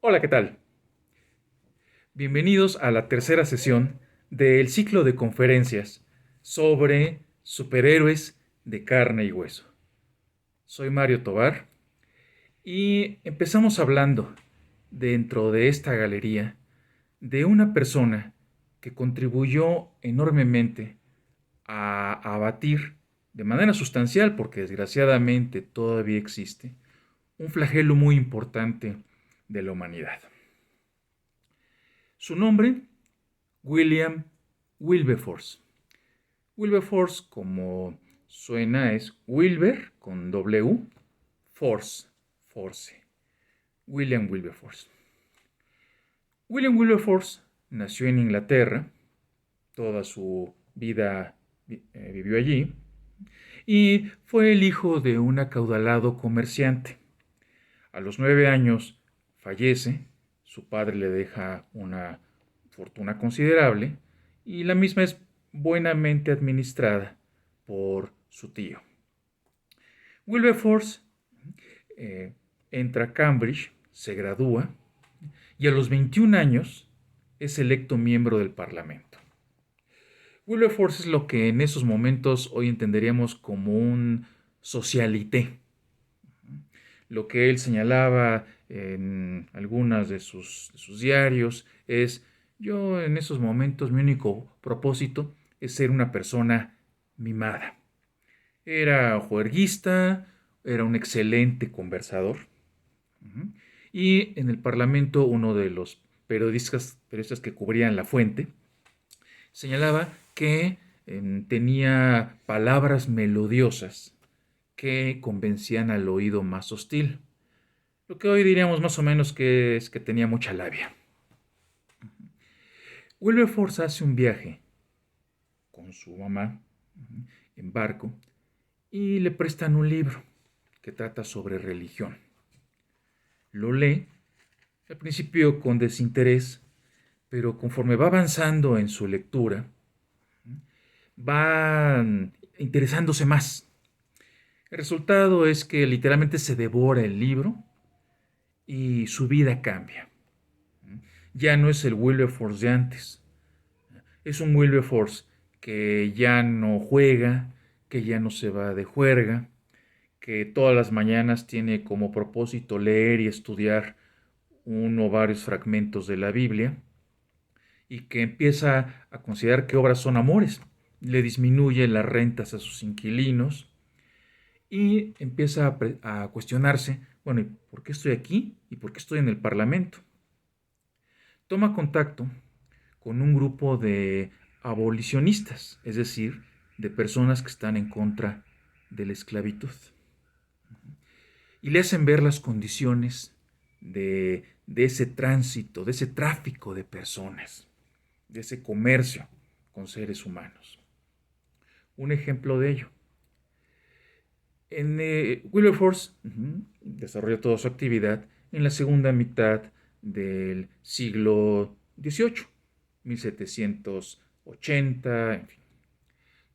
Hola, ¿qué tal? Bienvenidos a la tercera sesión del ciclo de conferencias sobre superhéroes de carne y hueso. Soy Mario Tobar y empezamos hablando dentro de esta galería de una persona que contribuyó enormemente a abatir de manera sustancial, porque desgraciadamente todavía existe, un flagelo muy importante de la humanidad. Su nombre, William Wilberforce. Wilberforce, como suena, es Wilber con W, Force, Force. William Wilberforce. William Wilberforce nació en Inglaterra, toda su vida vivió allí, y fue el hijo de un acaudalado comerciante. A los 9 años fallece, su padre le deja una fortuna considerable y la misma es buenamente administrada por su tío. Wilberforce eh, entra a Cambridge, se gradúa y a los 21 años es electo miembro del Parlamento. Wilberforce es lo que en esos momentos hoy entenderíamos como un socialité. Lo que él señalaba en algunas de sus diarios es: yo en esos momentos mi único propósito es ser una persona mimada. Era juerguista, era un excelente conversador. Uh-huh. Y en el Parlamento uno de los periodistas que cubrían la fuente señalaba que tenía palabras melodiosas que convencían al oído más hostil. Lo que hoy diríamos más o menos que es que tenía mucha labia. Wilberforce hace un viaje con su mamá en barco y le prestan un libro que trata sobre religión. Lo lee, al principio con desinterés, pero conforme va avanzando en su lectura, va interesándose más. El resultado es que literalmente se devora el libro y su vida cambia. Ya no es el Wilberforce de antes. Es un Wilberforce que ya no juega, que ya no se va de juerga, que todas las mañanas tiene como propósito leer y estudiar uno o varios fragmentos de la Biblia, y que empieza a considerar que obras son amores. Le disminuye las rentas a sus inquilinos y empieza a cuestionarse: bueno, ¿y por qué estoy aquí? ¿Y por qué estoy en el Parlamento? Toma contacto con un grupo de abolicionistas, es decir, de personas que están en contra de la esclavitud. Y le hacen ver las condiciones de ese tránsito, de ese tráfico de personas, de ese comercio con seres humanos. Un ejemplo de ello. Wilberforce desarrolla toda su actividad en la segunda mitad del siglo XVIII, 1780, en fin.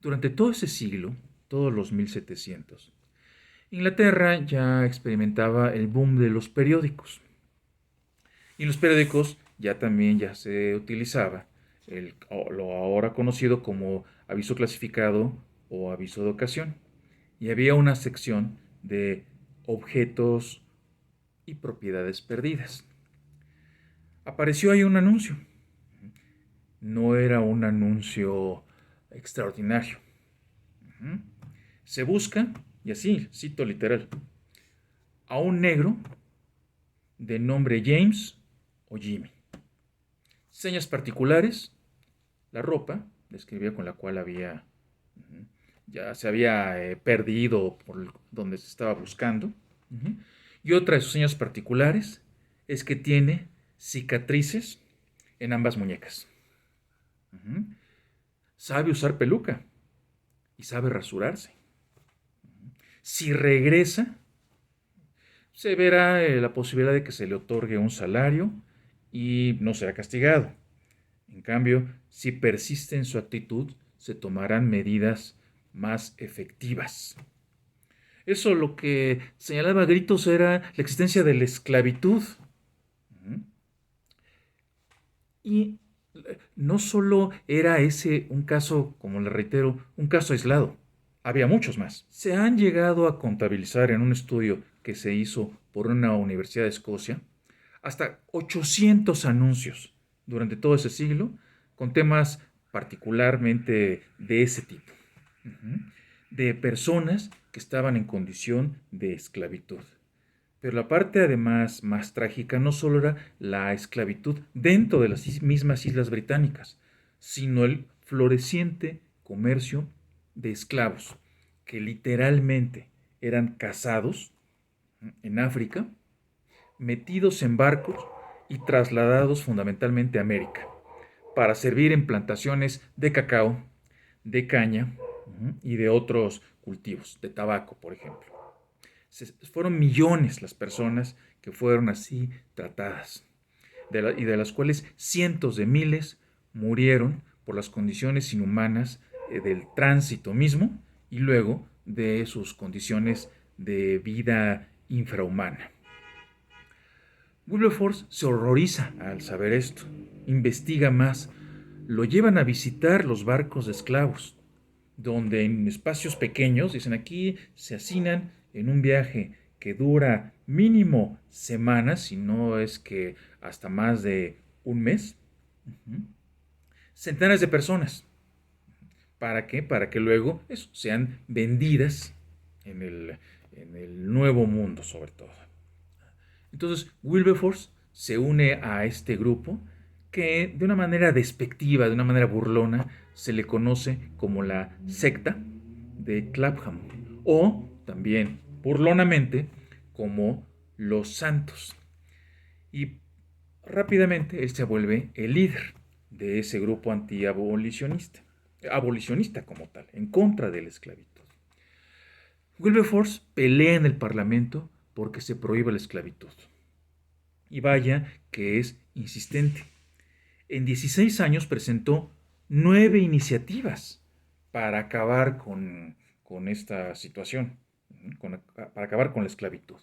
Durante todo ese siglo, todos los 1700, Inglaterra ya experimentaba el boom de los periódicos. Y en los periódicos ya se utilizaba lo ahora conocido como aviso clasificado o aviso de ocasión. Y había una sección de objetos y propiedades perdidas. Apareció ahí un anuncio. No era un anuncio extraordinario. Se busca, y así, cito literal, a un negro de nombre James o Jimmy. Señas particulares: la ropa, describía con la cual ya se había perdido por donde se estaba buscando. Y otra de sus señas particulares es que tiene cicatrices en ambas muñecas. Sabe usar peluca y sabe rasurarse. Si regresa, se verá la posibilidad de que se le otorgue un salario y no será castigado. En cambio, si persiste en su actitud, se tomarán medidas más efectivas. Eso lo que señalaba a gritos era la existencia de la esclavitud. Y no solo era ese un caso, como le reitero, un caso aislado, había muchos más. Se han llegado a contabilizar en un estudio que se hizo por una universidad de Escocia hasta 800 anuncios durante todo ese siglo con temas particularmente de ese tipo, de personas que estaban en condición de esclavitud. Pero la parte además más trágica no solo era la esclavitud dentro de las mismas Islas Británicas, sino el floreciente comercio de esclavos, que literalmente eran cazados en África, metidos en barcos y trasladados fundamentalmente a América, para servir en plantaciones de cacao, de caña y de otros cultivos, de tabaco, por ejemplo. Fueron millones las personas que fueron así tratadas, y de las cuales cientos de miles murieron por las condiciones inhumanas del tránsito mismo y luego de sus condiciones de vida infrahumana. Wilberforce se horroriza al saber esto, investiga más, lo llevan a visitar los barcos de esclavos, donde en espacios pequeños, dicen aquí, se hacinan en un viaje que dura mínimo semanas, si no es que hasta más de un mes, centenas de personas. ¿Para qué? Para que luego sean vendidas en el nuevo mundo, sobre todo. Entonces, Wilberforce se une a este grupo que de una manera despectiva, de una manera burlona, se le conoce como la secta de Clapham, o también burlonamente como los santos. Y rápidamente él se vuelve el líder de ese grupo antiabolicionista, abolicionista como tal, en contra de la esclavitud. Wilberforce pelea en el Parlamento porque se prohíbe la esclavitud. Y vaya que es insistente. En 16 años presentó 9 iniciativas para acabar con esta situación, para acabar con la esclavitud.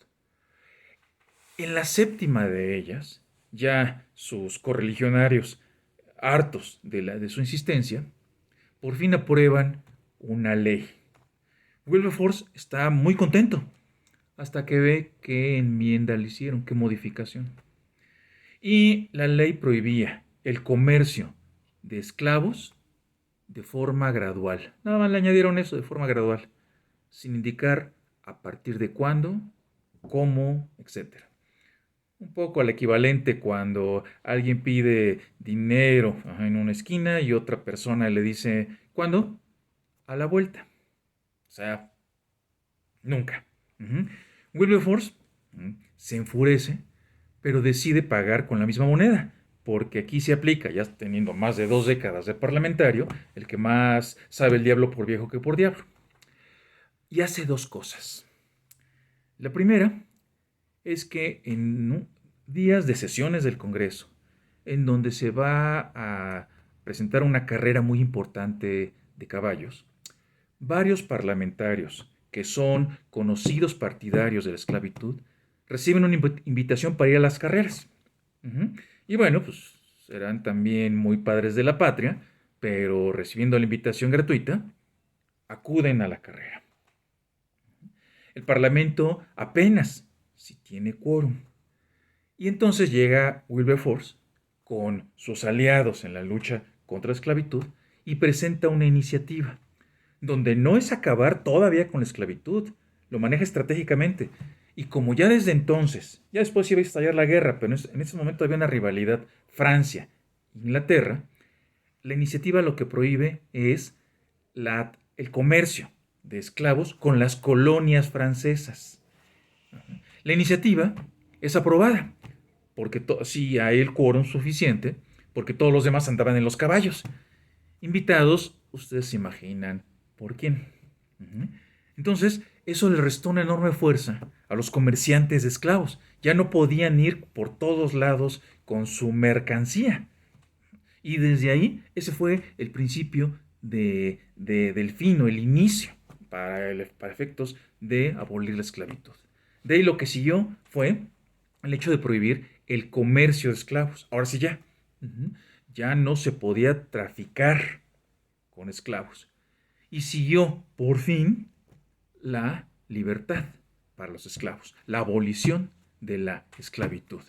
En la séptima de ellas, ya sus correligionarios, hartos de su insistencia, por fin aprueban una ley. Wilberforce está muy contento hasta que ve qué enmienda le hicieron, qué modificación. Y la ley prohibía el comercio de esclavos de forma gradual. Nada más le añadieron eso, de forma gradual, sin indicar a partir de cuándo, cómo, etc. Un poco al equivalente cuando alguien pide dinero en una esquina y otra persona le dice, ¿cuándo? A la vuelta. O sea, nunca. Wilberforce se enfurece, pero decide pagar con la misma moneda, porque aquí se aplica, ya teniendo más de 2 décadas de parlamentario, el que más sabe el diablo por viejo que por diablo. Y hace 2 cosas. La primera es que en días de sesiones del Congreso, en donde se va a presentar una carrera muy importante de caballos, varios parlamentarios que son conocidos partidarios de la esclavitud reciben una invitación para ir a las carreras. Y bueno, pues serán también muy padres de la patria, pero recibiendo la invitación gratuita, acuden a la carrera. El Parlamento apenas si tiene quórum. Y entonces llega Wilberforce con sus aliados en la lucha contra la esclavitud y presenta una iniciativa donde no es acabar todavía con la esclavitud, lo maneja estratégicamente. Y como ya desde entonces, ya después iba a estallar la guerra, pero en ese momento había una rivalidad Francia-Inglaterra, la iniciativa lo que prohíbe es el comercio de esclavos con las colonias francesas. La iniciativa es aprobada, porque sí hay el quórum suficiente, porque todos los demás andaban en los caballos. Invitados, ustedes se imaginan por quién. Entonces, eso le restó una enorme fuerza a los comerciantes de esclavos. Ya no podían ir por todos lados con su mercancía. Y desde ahí, ese fue el principio del fin o el inicio para efectos de abolir la esclavitud. De ahí lo que siguió fue el hecho de prohibir el comercio de esclavos. Ahora sí ya. ya no se podía traficar con esclavos. Y siguió, por fin, la libertad para los esclavos, la abolición de la esclavitud.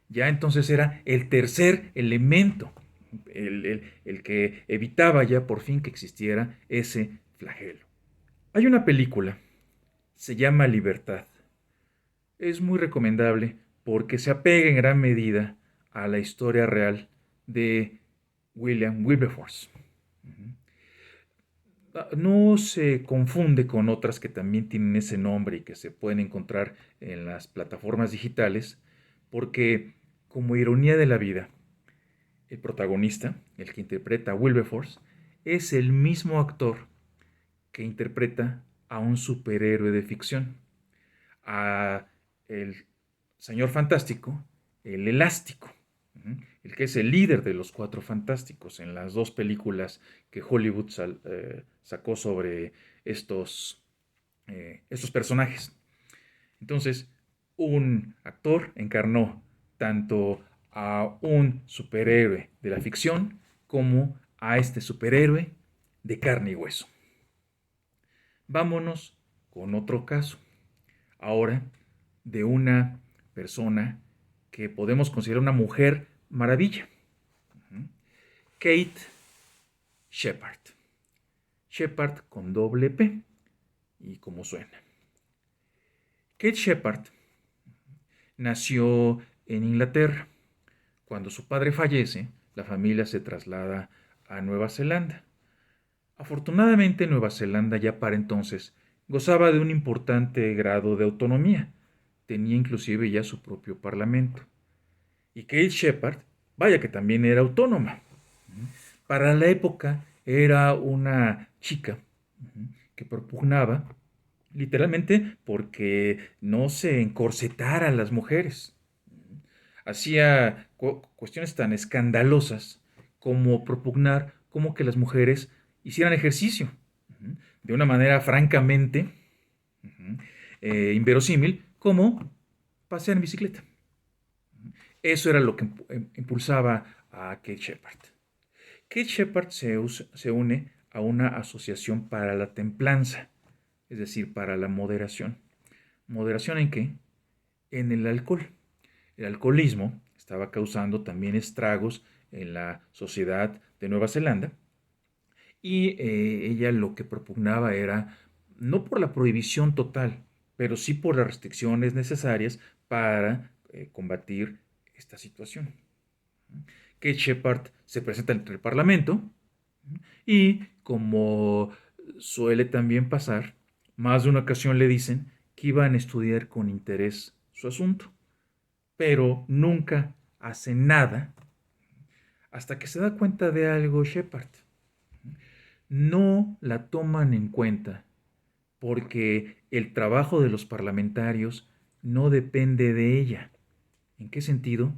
Ya entonces era el tercer elemento, el que evitaba ya por fin que existiera ese flagelo. Hay una película, se llama Libertad. Es muy recomendable porque se apega en gran medida a la historia real de William Wilberforce. No se confunde con otras que también tienen ese nombre y que se pueden encontrar en las plataformas digitales, porque como ironía de la vida, el protagonista, el que interpreta a Wilberforce, es el mismo actor que interpreta a un superhéroe de ficción, a el señor fantástico, el elástico, el que es el líder de los Cuatro Fantásticos en las dos películas que Hollywood sacó sobre estos personajes. Entonces, un actor encarnó tanto a un superhéroe de la ficción como a este superhéroe de carne y hueso. Vámonos con otro caso. Ahora, de una persona que podemos considerar una mujer maravilla. Kate Shepard. Shepard con doble P y como suena. Kate Shepard nació en Inglaterra. Cuando su padre fallece, la familia se traslada a Nueva Zelanda. Afortunadamente, Nueva Zelanda ya para entonces gozaba de un importante grado de autonomía. Tenía inclusive ya su propio parlamento. Y Kate Shepard, vaya que también era autónoma. Para la época era una chica que propugnaba literalmente porque no se encorsetaran las mujeres. Hacía cuestiones tan escandalosas como propugnar como que las mujeres hicieran ejercicio de una manera francamente inverosímil, como pasear en bicicleta. Eso era lo que impulsaba a Kate Shepard. Kate Shepard se une a una asociación para la templanza, es decir, para la moderación. ¿Moderación en qué? En el alcohol. El alcoholismo estaba causando también estragos en la sociedad de Nueva Zelanda y ella lo que propugnaba era, no por la prohibición total, pero sí por las restricciones necesarias para combatir esta situación. Kate Shepard se presenta ante el Parlamento y, como suele también pasar, más de una ocasión le dicen que iban a estudiar con interés su asunto, pero nunca hace nada hasta que se da cuenta de algo Shepard. No la toman en cuenta porque el trabajo de los parlamentarios no depende de ella. ¿En qué sentido?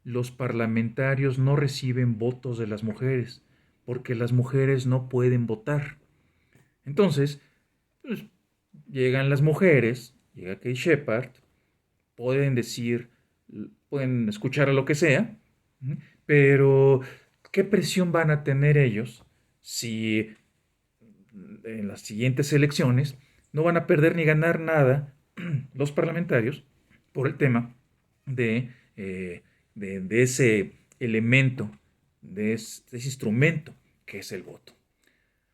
Los parlamentarios no reciben votos de las mujeres porque las mujeres no pueden votar. Entonces, pues, llegan las mujeres, llega Kate Shepard, pueden decir, pueden escuchar a lo que sea, pero ¿qué presión van a tener ellos si en las siguientes elecciones no van a perder ni ganar nada los parlamentarios por el tema de, eh, de ese elemento, de ese instrumento que es el voto?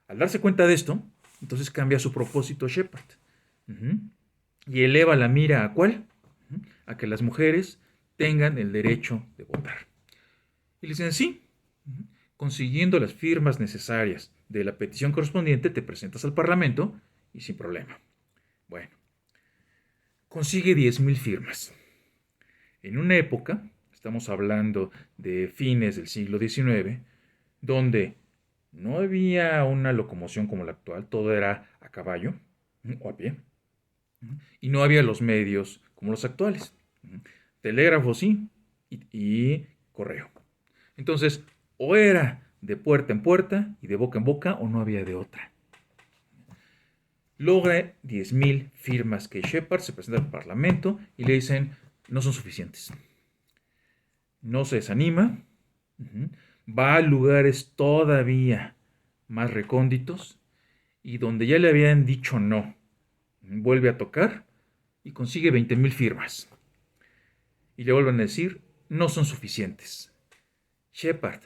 Al darse cuenta de esto, entonces cambia su propósito Shepard. Y eleva la mira ¿a cuál? A que las mujeres tengan el derecho de votar. Y le dicen, sí, consiguiendo las firmas necesarias de la petición correspondiente, te presentas al Parlamento y sin problema. Bueno, consigue 10,000 firmas. En una época, estamos hablando de fines del siglo XIX, donde no había una locomoción como la actual, todo era a caballo o a pie, y no había los medios como los actuales. Telégrafo sí y correo. Entonces, o era de puerta en puerta y de boca en boca, o no había de otra. Logra 10,000 firmas que Shepard se presenta al Parlamento y le dicen, no son suficientes. No se desanima, va a lugares todavía más recónditos y donde ya le habían dicho no, vuelve a tocar y consigue 20,000 firmas. Y le vuelven a decir, no son suficientes. Shepard,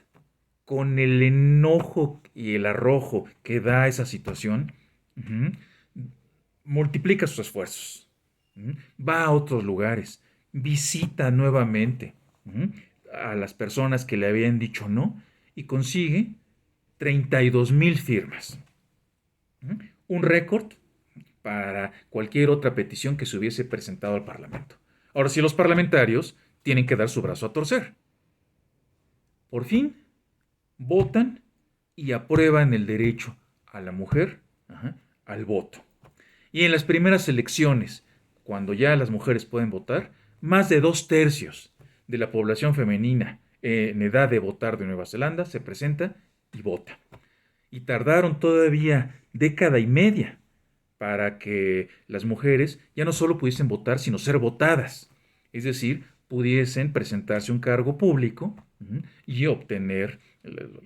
con el enojo y el arrojo que da esa situación, uh-huh, multiplica sus esfuerzos. Uh-huh, va a otros lugares, visita nuevamente uh-huh, a las personas que le habían dicho no y consigue 32,000 firmas. Uh-huh, un récord para cualquier otra petición que se hubiese presentado al Parlamento. Ahora, si los parlamentarios tienen que dar su brazo a torcer. Por fin, votan y aprueban el derecho a la mujer al voto. Y en las primeras elecciones, cuando ya las mujeres pueden votar, más de 2/3 de la población femenina en edad de votar de Nueva Zelanda se presenta y vota. Y tardaron todavía década y media para que las mujeres ya no solo pudiesen votar, sino ser votadas. Es decir, pudiesen presentarse a un cargo público y obtener,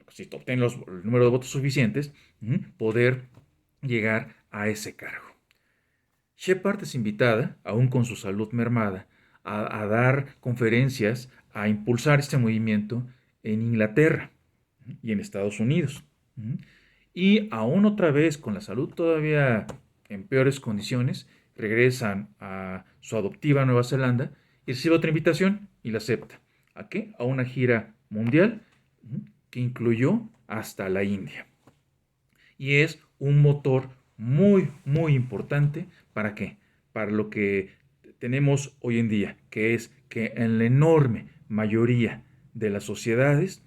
si obtienen el número de votos suficientes, poder llegar a ese cargo. Shepard es invitada, aún con su salud mermada, a dar conferencias, a impulsar este movimiento en Inglaterra y en Estados Unidos. Y aún otra vez, con la salud todavía en peores condiciones, regresan a su adoptiva Nueva Zelanda y recibe otra invitación y la acepta. ¿A qué? A una gira mundial que incluyó hasta la India. Y es un motor muy, muy importante. ¿Para qué? Para lo que tenemos hoy en día, que es que en la enorme mayoría de las sociedades,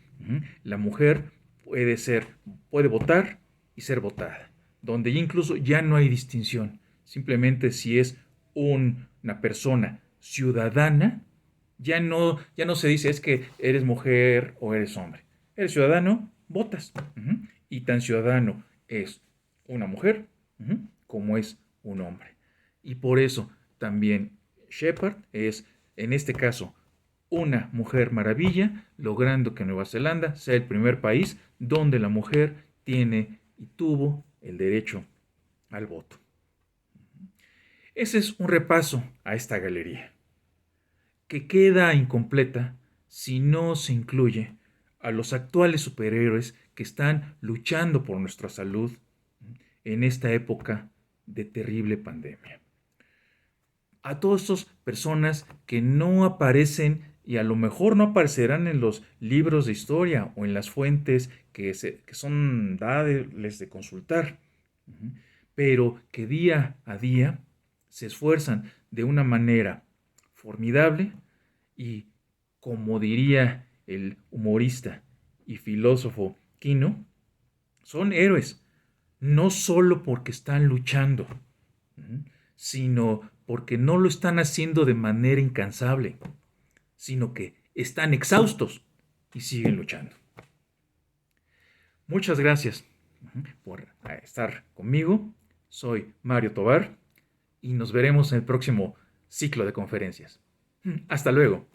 la mujer puede votar y ser votada, donde incluso ya no hay distinción. Simplemente si es una persona ciudadana, ya no se dice es que eres mujer o eres hombre. Eres ciudadano, votas. Y tan ciudadano es una mujer como es un hombre. Y por eso también Shepard es, en este caso, una mujer maravilla, logrando que Nueva Zelanda sea el primer país donde la mujer tiene y tuvo el derecho al voto. Ese es un repaso a esta galería, que queda incompleta si no se incluye a los actuales superhéroes que están luchando por nuestra salud en esta época de terrible pandemia. A todas estas personas que no aparecen y a lo mejor no aparecerán en los libros de historia o en las fuentes que son dadas de consultar, pero que día a día se esfuerzan de una manera formidable y, como diría el humorista y filósofo Quino, son héroes, no solo porque están luchando, sino porque no lo están haciendo de manera incansable, sino que están exhaustos y siguen luchando. Muchas gracias por estar conmigo. Soy Mario Tobar y nos veremos en el próximo ciclo de conferencias. Hasta luego.